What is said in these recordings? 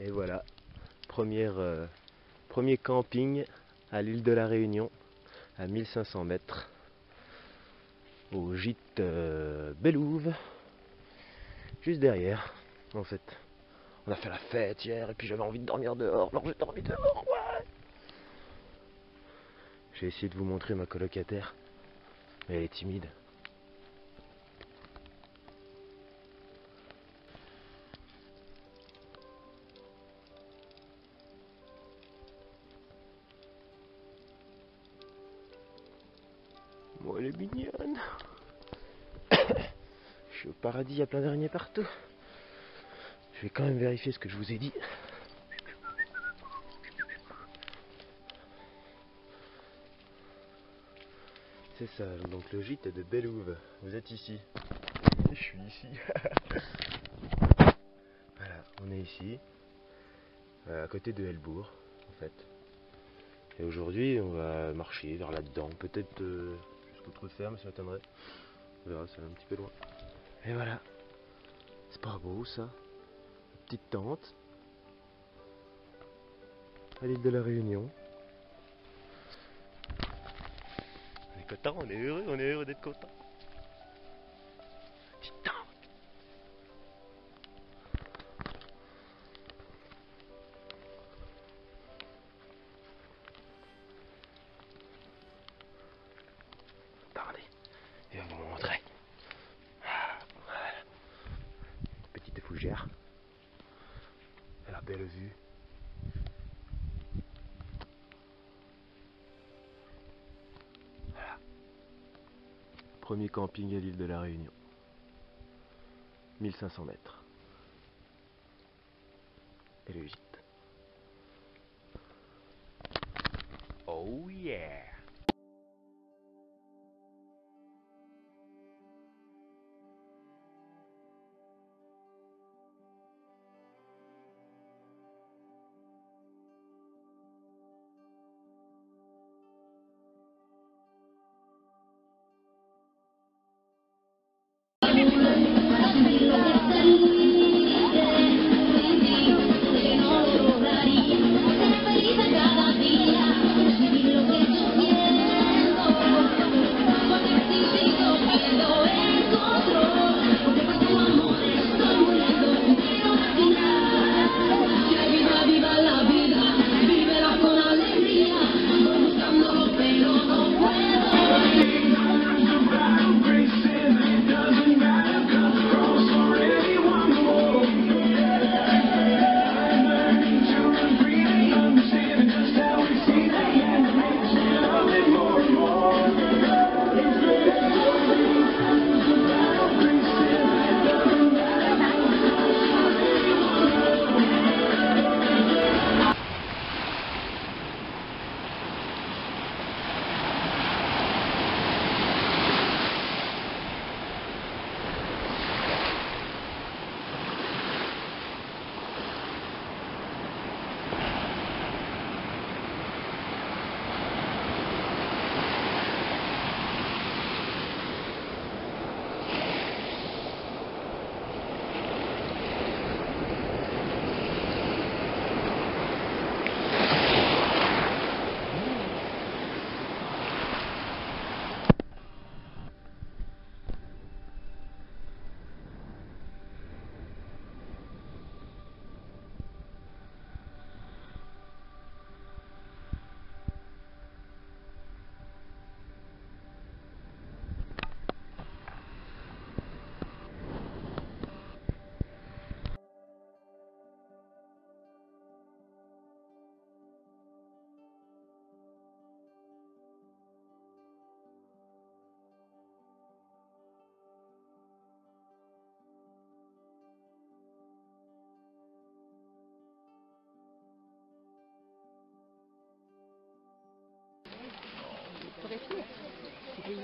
Et voilà, premier camping à l'île de la Réunion, à 1500 mètres, au gîte Belouve, juste derrière, en fait. On a fait la fête hier, et puis j'avais envie de dormir dehors, alors j'ai dormi dehors, ouais. J'ai essayé de vous montrer ma colocataire, mais elle est timide. Bon, elle est mignonne. Je suis au paradis, il y a plein d'araignées partout. Je vais quand même vérifier ce que je vous ai dit. C'est ça, donc le gîte de Belouve. Vous êtes ici. Je suis ici. Voilà, on est ici, à côté de Helbourg, en fait. Et aujourd'hui, on va marcher vers là-dedans, peut-être jusqu'au trou de ferme, ça m'étonnerait. On verra, c'est un petit peu loin. Et voilà. C'est pas beau ça? Petite tente. À l'île de la Réunion. On est content, on est heureux d'être content. Petite tente. Attendez, je vais vous montrer. Voilà. Petite fougère. Et la belle vue. Voilà. Premier camping à l'île de la Réunion. 1500 mètres. Et le gîte. Oh yeah!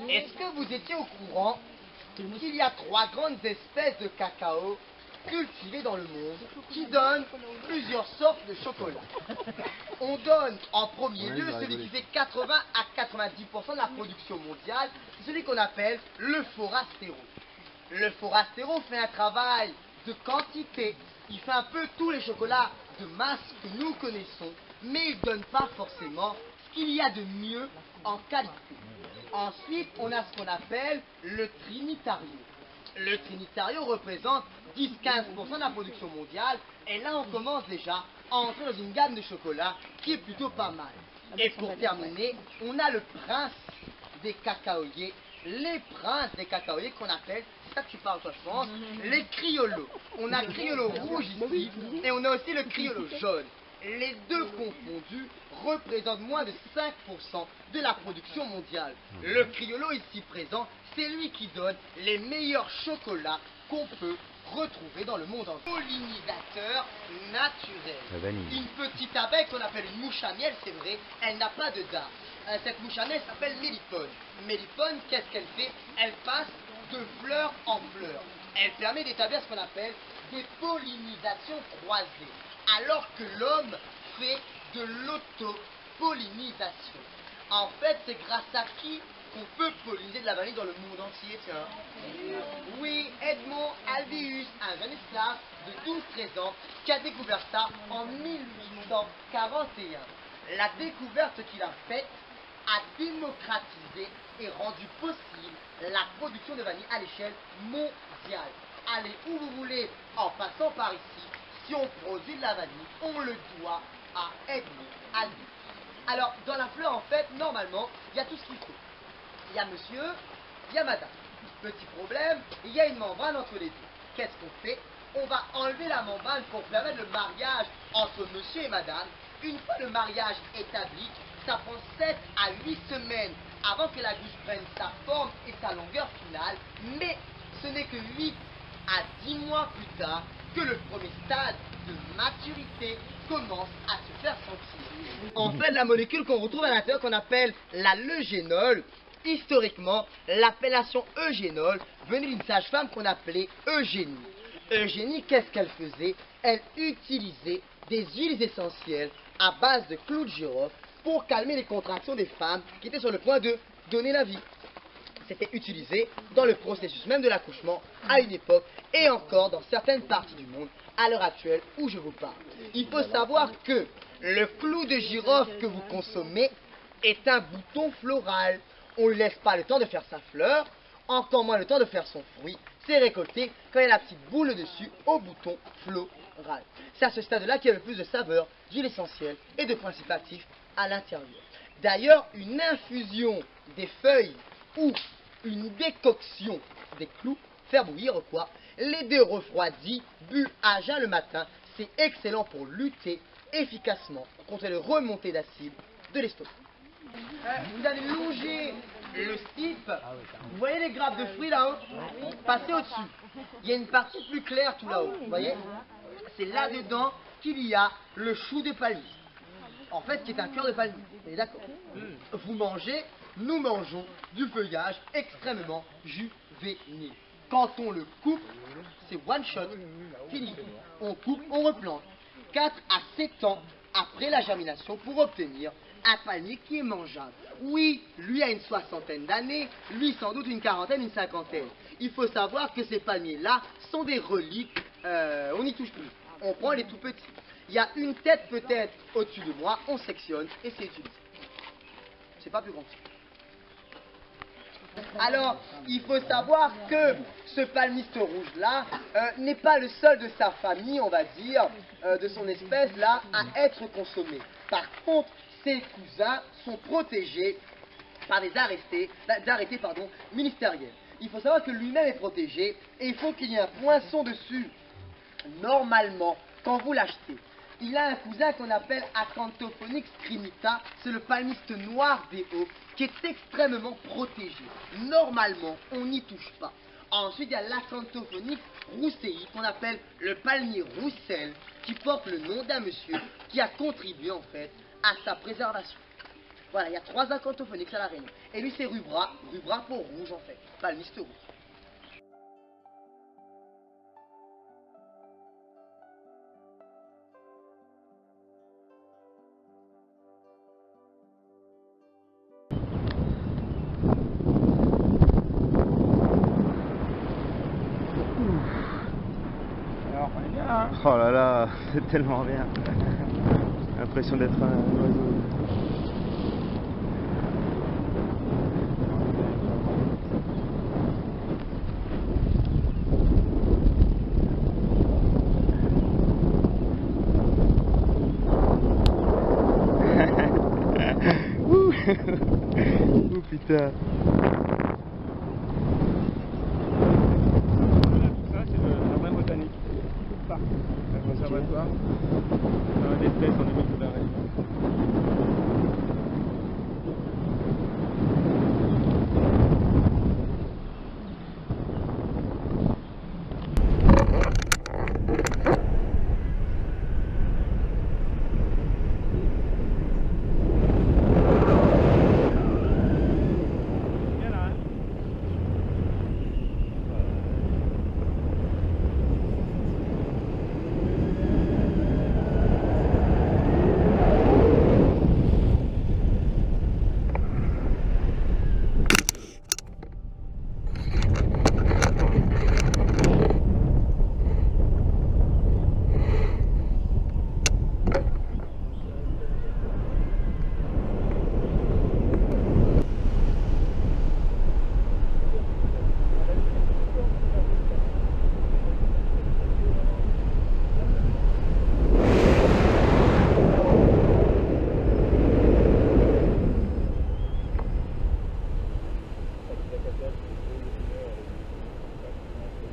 Est-ce que vous étiez au courant qu'il y a 3 grandes espèces de cacao cultivées dans le monde qui donnent plusieurs sortes de chocolat? On donne en premier lieu celui qui fait 80 à 90% de la production mondiale, celui qu'on appelle le Forastero. Le Forastero fait un travail de quantité, il fait un peu tous les chocolats de masse que nous connaissons, mais ils ne donnent pas forcément ce qu'il y a de mieux en qualité. Ensuite, on a ce qu'on appelle le Trinitario. Le Trinitario représente 10-15% de la production mondiale, et là on commence déjà à entrer dans une gamme de chocolat qui est plutôt pas mal. Et pour terminer, on a le prince des cacaoyers, les princes des cacaoyers qu'on appelle, c'est ça que tu parles toi je pense, les criolos. On a criollo rouge ici, et on a aussi le criollo jaune. Les deux confondus représentent moins de 5% de la production mondiale. Le criollo ici présent, c'est lui qui donne les meilleurs chocolats qu'on peut retrouver dans le monde entier. Pollinisateur naturel. La vanille. Une petite abeille qu'on appelle une mouche à miel, c'est vrai, elle n'a pas de dard. Cette mouche à miel s'appelle mélipone. Mélipone, qu'est-ce qu'elle fait? Elle passe de fleur en fleur. Elle permet d'établir ce qu'on appelle des pollinisations croisées. Alors que l'homme fait de l'auto-pollinisation. En fait, c'est grâce à qui qu'on peut polliniser de la vanille dans le monde entier, tiens. Oui, Edmond Albius, un jeune esclave de 12-13 ans, qui a découvert ça en 1841. La découverte qu'il a faite a démocratisé et rendu possible la production de vanille à l'échelle mondiale. Allez où vous voulez, en passant par ici, si on produit de la vanille, on le doit à Edmond Albius. Alors, dans la fleur, en fait, normalement, il y a tout ce qu'il faut. Il y a monsieur, il y a madame. Petit problème, il y a une membrane entre les deux. Qu'est-ce qu'on fait? On va enlever la membrane pour permettre le mariage entre monsieur et madame. Une fois le mariage établi, ça prend 7 à 8 semaines avant que la gousse prenne sa forme et sa longueur finale. Mais ce n'est que 8 à 10 mois plus tard que le premier stade de maturité commence à se faire sentir. En fait, la molécule qu'on retrouve à l'intérieur, qu'on appelle la eugénol, historiquement, l'appellation eugénol venait d'une sage-femme qu'on appelait Eugénie. Eugénie, qu'est-ce qu'elle faisait? Elle utilisait des huiles essentielles à base de clous de girofle pour calmer les contractions des femmes qui étaient sur le point de donner la vie. C'était utilisé dans le processus même de l'accouchement à une époque et encore dans certaines parties du monde à l'heure actuelle où je vous parle. Il faut savoir que le clou de girofle que vous consommez est un bouton floral. On ne laisse pas le temps de faire sa fleur, encore moins le temps de faire son fruit. C'est récolté quand il y a la petite boule dessus au bouton floral. C'est à ce stade-là qu'il y a le plus de saveur, d'huile essentielle et de principes actifs à l'intérieur. D'ailleurs, une infusion des feuilles ou une décoction des clous, faire bouillir quoi, les deux refroidis, bu à jeun le matin, c'est excellent pour lutter efficacement contre les remontées d'acide de l'estomac. Vous allez longer le stipe, vous voyez les grappes de fruits là-haut? Passez au-dessus. Il y a une partie plus claire tout là-haut, vous voyez? C'est là-dedans qu'il y a le chou de palmier. En fait, qui est un cœur de palmier. Vous êtes d'accord? Vous mangez, nous mangeons du feuillage extrêmement juvénile. Quand on le coupe, c'est one shot, fini. On coupe, on replante. 4 à 7 ans après la germination pour obtenir un palmier qui est mangeable. Oui, lui a une soixantaine d'années, lui sans doute une quarantaine, une cinquantaine. Il faut savoir que ces palmiers-là sont des reliques, on n'y touche plus. On prend les tout petits. Il y a une tête peut-être au-dessus de moi, on sectionne et c'est utilisé. C'est pas plus grand que ça. Alors, il faut savoir que ce palmiste rouge-là n'est pas le seul de sa famille, on va dire, de son espèce-là, à être consommé. Par contre, ses cousins sont protégés par des arrêtés ministériels. Il faut savoir que lui-même est protégé et il faut qu'il y ait un poinçon dessus. Normalement, quand vous l'achetez, il a un cousin qu'on appelle Acanthophonix crinita, c'est le palmiste noir des hauts, qui est extrêmement protégé. Normalement, on n'y touche pas. Ensuite, il y a l'Acanthophonix roussei, qu'on appelle le palmier roussel, qui porte le nom d'un monsieur qui a contribué en fait à sa préservation. Voilà, il y a 3 Acanthophonix à la Réunion. Et lui, c'est rubra pour rouge en fait, palmiste rouge. Alors, on est bien, hein. Oh là là, c'est tellement bien. L'impression d'être un oiseau. Oh putain. Ça, c'est le jardin botanique. Tout le parc. Un conservatoire. Un d'espèces endémiques de la région.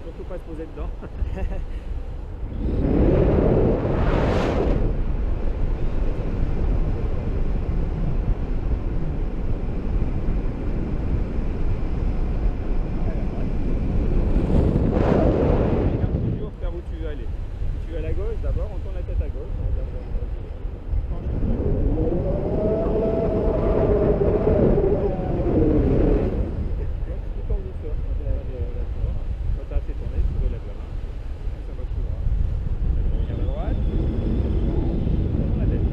Surtout pas se poser dedans. Regarde toujours vers où tu veux aller. Si tu veux à la gauche, d'abord on tourne la tête à gauche. On regarde tout en douceur. Quand tu as assez tourné, tu relèves la main. Ça va tout droit. Regarde à droite. Tourne la tête.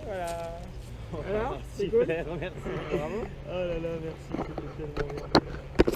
Voilà. Voilà, c'est cool. Merci, bravo. Oh là là, merci, c'était tellement bien.